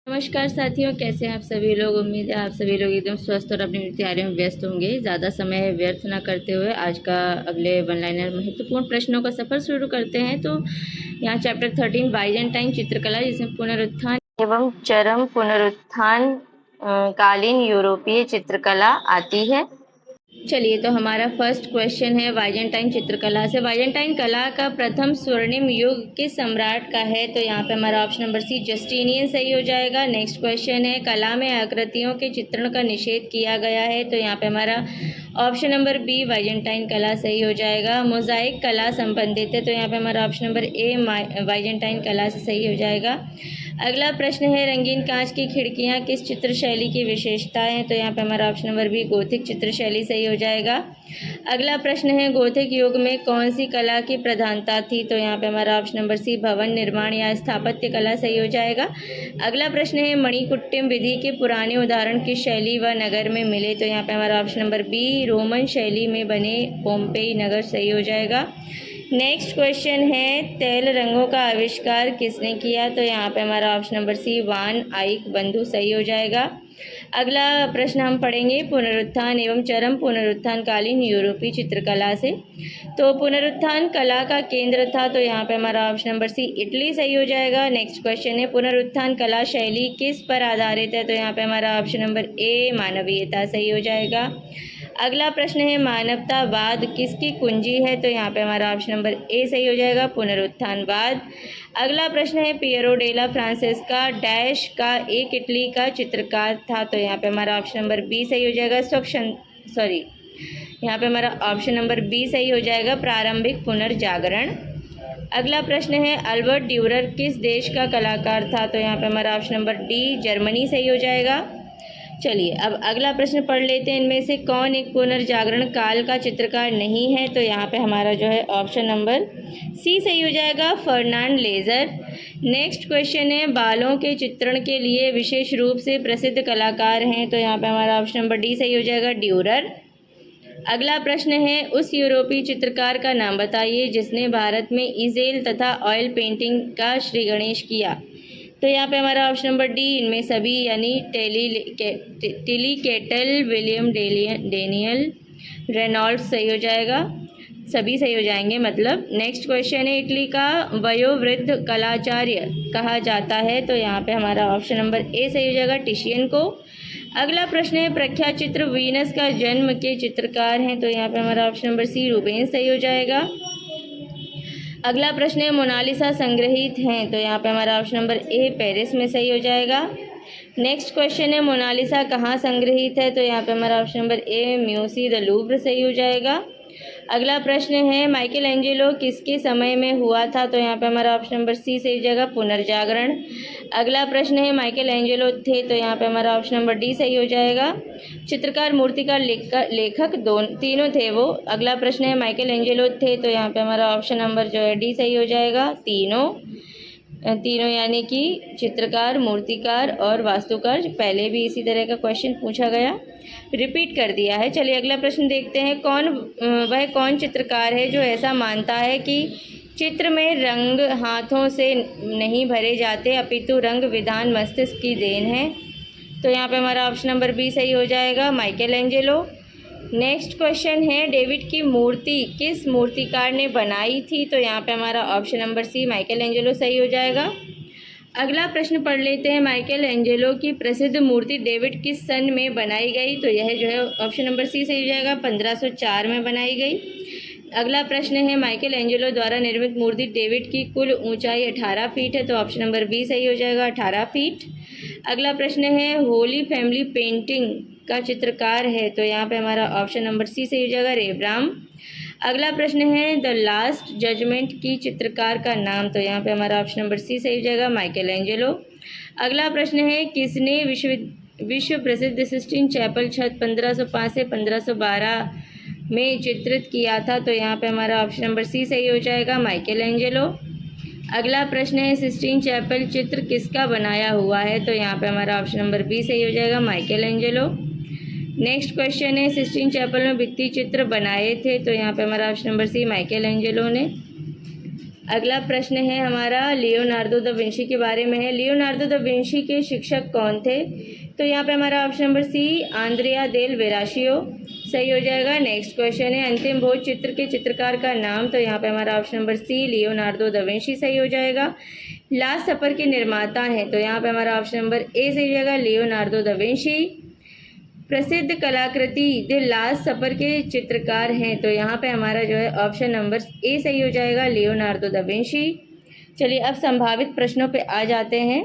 नमस्कार साथियों, कैसे हैं आप सभी लोग। उम्मीद है आप सभी लोग एकदम स्वस्थ और अपनी तैयारियों में व्यस्त होंगे। ज़्यादा समय व्यर्थ न करते हुए आज का अगले वन लाइनर महत्वपूर्ण प्रश्नों का सफर शुरू करते हैं। तो यहाँ चैप्टर 13 बाइजेंटाइन चित्रकला, जिसमें पुनरुत्थान एवं चरम पुनरुत्थान कालीन यूरोपीय चित्रकला आती है। चलिए, तो हमारा फर्स्ट क्वेश्चन है बाइजेंटाइन चित्रकला से। बाइजेंटाइन कला का प्रथम स्वर्णिम युग किस सम्राट का है? तो यहाँ पे हमारा ऑप्शन नंबर सी जस्टिनियन सही हो जाएगा। नेक्स्ट क्वेश्चन है कला में आकृतियों के चित्रण का निषेध किया गया है। तो यहाँ पे हमारा ऑप्शन नंबर बी बाइजेंटाइन कला सही हो जाएगा। मोजाइक कला संबंधित है, तो यहाँ पे हमारा ऑप्शन नंबर ए बाइजेंटाइन कला से सही हो जाएगा। अगला प्रश्न है रंगीन कांच की खिड़कियां किस चित्र शैली की विशेषता है? तो यहाँ पे हमारा ऑप्शन नंबर बी गोथिक चित्र शैली सही हो जाएगा। अगला प्रश्न है गोथिक युग में कौन सी कला की प्रधानता थी? तो यहाँ पे हमारा ऑप्शन नंबर सी भवन निर्माण या स्थापत्य कला सही हो जाएगा। अगला प्रश्न है मणिकुट्टिम विधि के पुराने उदाहरण किस शैली व नगर में मिले? तो यहाँ पे हमारा ऑप्शन नंबर बी रोमन शैली में बने पोम्पेई नगर सही हो जाएगा। नेक्स्ट क्वेश्चन है तेल रंगों का आविष्कार किसने किया? तो यहाँ पे हमारा ऑप्शन नंबर सी वान आइक बंधु सही हो जाएगा। अगला प्रश्न हम पढ़ेंगे पुनरुत्थान एवं चरम पुनरुत्थान कालीन यूरोपीय चित्रकला से। तो पुनरुत्थान कला का केंद्र था, तो यहाँ पे हमारा ऑप्शन नंबर सी इटली सही हो जाएगा। नेक्स्ट क्वेश्चन है पुनरुत्थान कला शैली किस पर आधारित है? तो यहाँ पे हमारा ऑप्शन नंबर ए मानवीयता सही हो जाएगा। अगला प्रश्न है मानवतावाद किसकी कुंजी है? तो यहाँ पे हमारा ऑप्शन नंबर ए सही हो जाएगा पुनरुत्थानवाद। अगला प्रश्न है पियरो डेला फ्रांसेस्का डैश का एक इटली का चित्रकार था? तो यहाँ पे हमारा ऑप्शन नंबर बी सही हो जाएगा यहाँ पे हमारा ऑप्शन नंबर बी सही हो जाएगा प्रारंभिक पुनर्जागरण। अगला प्रश्न है अल्बर्ट ड्यूरर किस देश का कलाकार था? तो यहाँ पे हमारा ऑप्शन नंबर डी जर्मनी सही हो जाएगा। चलिए, अब अगला प्रश्न पढ़ लेते हैं इनमें से कौन एक पुनर्जागरण काल का चित्रकार नहीं है? तो यहाँ पे हमारा जो है ऑप्शन नंबर सी सही हो जाएगा फर्नांड लेजर। नेक्स्ट क्वेश्चन है बालों के चित्रण के लिए विशेष रूप से प्रसिद्ध कलाकार हैं? तो यहाँ पे हमारा ऑप्शन नंबर डी सही हो जाएगा ड्यूरर। अगला प्रश्न है उस यूरोपीय चित्रकार का नाम बताइए जिसने भारत में इजेल तथा ऑयल पेंटिंग का श्री गणेश किया? तो यहाँ पे हमारा ऑप्शन नंबर डी इनमें सभी यानी Tilly kettle William Daniel Reynolds सही हो जाएगा। सभी सही हो जाएंगे मतलब। नेक्स्ट क्वेश्चन है इटली का वयोवृद्ध कलाचार्य कहा जाता है? तो यहाँ पे हमारा ऑप्शन नंबर ए सही हो जाएगा टिशियन को। अगला प्रश्न है प्रख्यात चित्र वीनस का जन्म के चित्रकार हैं? तो यहाँ पे हमारा ऑप्शन नंबर सी रूबेन्स सही हो जाएगा। अगला प्रश्न है मोनालिसा संग्रहित हैं? तो यहाँ पे हमारा ऑप्शन नंबर ए पेरिस में सही हो जाएगा। नेक्स्ट क्वेश्चन है मोनालिसा कहाँ संग्रहित है? तो यहाँ पे हमारा option number A Meucci the Louvre सही हो जाएगा। अगला प्रश्न है माइकल एंजेलो किसके समय में हुआ था? तो यहाँ पे हमारा ऑप्शन नंबर सी सही हो जाएगा पुनर्जागरण। अगला प्रश्न है माइकल एंजेलो थे? तो यहाँ पे हमारा ऑप्शन नंबर डी सही हो जाएगा। चित्रकार मूर्तिकार लेखक तीनों थे वो। अगला प्रश्न है माइकल एंजेलो थे? तो यहाँ पे हमारा ऑप्शन नंबर जो है डी सही हो जाएगा तीनों यानी कि चित्रकार मूर्तिकार और वास्तुकार। पहले भी इसी तरह का क्वेश्चन पूछा गया, रिपीट कर दिया है। चलिए अगला प्रश्न देखते हैं वह कौन चित्रकार है जो ऐसा मानता है कि चित्र में रंग हाथों से नहीं भरे जाते अपितु रंग विधान मस्तिष्क की देन है? तो यहाँ पे हमारा ऑप्शन नंबर बी सही हो जाएगा माइकल एंजेलो। नेक्स्ट क्वेश्चन है डेविड की मूर्ति किस मूर्तिकार ने बनाई थी? तो यहाँ पे हमारा option number C Michelangelo सही हो जाएगा। अगला प्रश्न पढ़ लेते हैं माइकल एंजेलो की प्रसिद्ध मूर्ति डेविड किस सन में बनाई गई? तो यह जो है ऑप्शन नंबर सी सही हो जाएगा 1504 में बनाई गई। अगला प्रश्न है माइकल एंजेलो द्वारा निर्मित मूर्ति डेविड की कुल ऊंचाई 18 फीट है? तो ऑप्शन नंबर बी सही हो जाएगा 18 फीट। अगला प्रश्न है होली फैमिली पेंटिंग का चित्रकार है? तो यहाँ पे हमारा ऑप्शन नंबर सी सही हो जाएगा रेब्राम। अगला प्रश्न है द लास्ट जजमेंट की चित्रकार का नाम? तो यहाँ पे हमारा ऑप्शन नंबर सी सही हो जाएगा माइकल एंजेलो। अगला प्रश्न है किसने विश्व प्रसिद्ध सिस्टीन चैपल छत 1505 से 1512 में चित्रित किया था? तो यहाँ पे हमारा ऑप्शन नंबर सी सही हो जाएगा माइकल एंजेलो। अगला प्रश्न है सिस्टीन चैपल चित्र किसका बनाया हुआ है? तो यहाँ पे हमारा ऑप्शन नंबर बी सही हो जाएगा माइकल एंजेलो। नेक्स्ट क्वेश्चन है सिस्टीन चैपल में भित्ति चित्र बनाए थे? तो यहाँ पे हमारा option number C Michelangelo ने। अगला प्रश्न है हमारा लियोनार्डो दा विंची के बारे में है। लियोनार्डो दा विंची के शिक्षक कौन थे? तो यहाँ पे हमारा ऑप्शन नंबर सी आंद्रिया देल वेराशियो सही हो जाएगा। नेक्स्ट क्वेश्चन है अंतिम भोज चित्र के चित्रकार का नाम। तो यहाँ पे हमारा option number C Leonardo da Vinci सही हो जाएगा। लास्ट सफर के निर्माता हैं तो यहाँ पे हमारा ऑप्शन नंबर ए सही हो जाएगा, लियोनार्डो दा विंची। प्रसिद्ध कलाकृति द लास्ट सफर के चित्रकार हैं तो यहाँ पे हमारा जो है ऑप्शन नंबर ए सही हो जाएगा, लियोनार्डो दा विंची। चलिए अब संभावित प्रश्नों पे आ जाते हैं,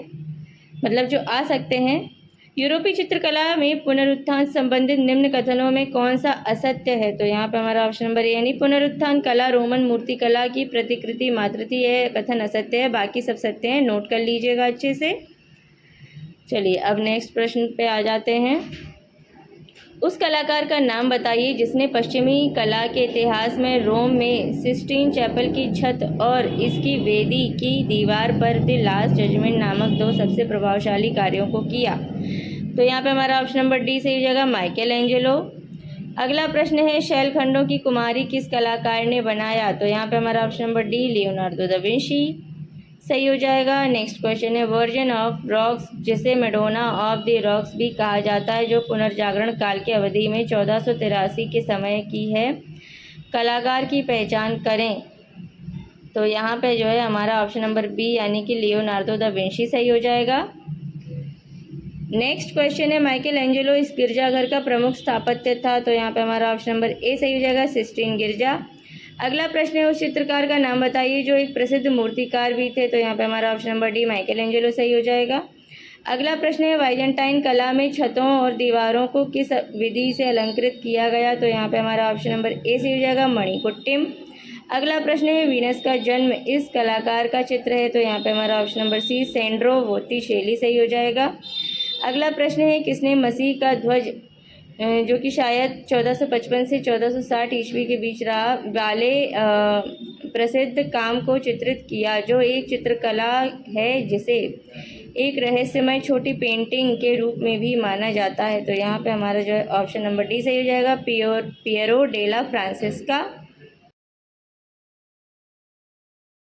मतलब जो आ सकते हैं। यूरोपीय चित्रकला में पुनरुत्थान संबंधित निम्न कथनों में कौन सा असत्य है? तो यहाँ पे हमारा ऑप्शन नंबर ए यानी पुनरुत्थान कला रोमन मूर्तिकला की प्रतिकृति मात्र थी, यह कथन असत्य है, बाकी सब सत्य है, नोट कर लीजिएगा अच्छे से। चलिए अब नेक्स्ट प्रश्न पे आ जाते हैं। उस कलाकार का नाम बताइए जिसने पश्चिमी कला के इतिहास में रोम में सिस्टीन चैपल की छत और इसकी वेदी की दीवार पर द लास्ट जजमेंट नामक दो सबसे प्रभावशाली कार्यों को किया। तो यहाँ पे हमारा ऑप्शन नंबर डी सही हो जाएगा, माइकल एंजेलो। अगला प्रश्न है शैलखंडों की कुमारी किस कलाकार ने बनाया? तो यहाँ पे हमारा option number D Leonardo da Vinci सही हो जाएगा। नेक्स्ट क्वेश्चन है वर्जन ऑफ रॉक्स जिसे मैडोना ऑफ द रॉक्स भी कहा जाता है जो पुनर्जागरण काल की अवधि में 1483 के समय की है, कलाकार की पहचान करें। तो यहाँ पे जो है हमारा ऑप्शन नंबर बी यानी कि लियोनार्डो दा विंची सही हो जाएगा। नेक्स्ट क्वेश्चन है माइकल एंजेलो इस गिरजाघर का प्रमुख स्थापत्य था। तो यहाँ पे हमारा ऑप्शन नंबर ए सही हो जाएगा, सिस्टीन गिरजा। अगला प्रश्न है उस चित्रकार का नाम बताइए जो एक प्रसिद्ध मूर्तिकार भी थे। तो यहाँ पे हमारा option number D Michael Angelo सही हो जाएगा। अगला प्रश्न है बाइजेंटाइन कला में छतों और दीवारों को किस विधि से अलंकृत किया गया? तो यहाँ पे हमारा ऑप्शन नंबर ए सही हो जाएगा, मणिकुट्टिम। अगला प्रश्न है वीनस का जन्म इस कलाकार का चित्र है। तो यहाँ पे हमारा ऑप्शन नंबर सी सेंड्रो बोत्तिचेली सही हो जाएगा। अगला प्रश्न है किसने मसीह का ध्वज जो कि शायद 1455 से 1460 ईस्वी के बीच रहा वाले प्रसिद्ध काम को चित्रित किया, जो एक चित्रकला है जिसे एक रहस्यमय छोटी पेंटिंग के रूप में भी माना जाता है। तो यहाँ पे हमारा जो है ऑप्शन नंबर डी सही हो जाएगा, पियरो डेला फ्रांसिस्का।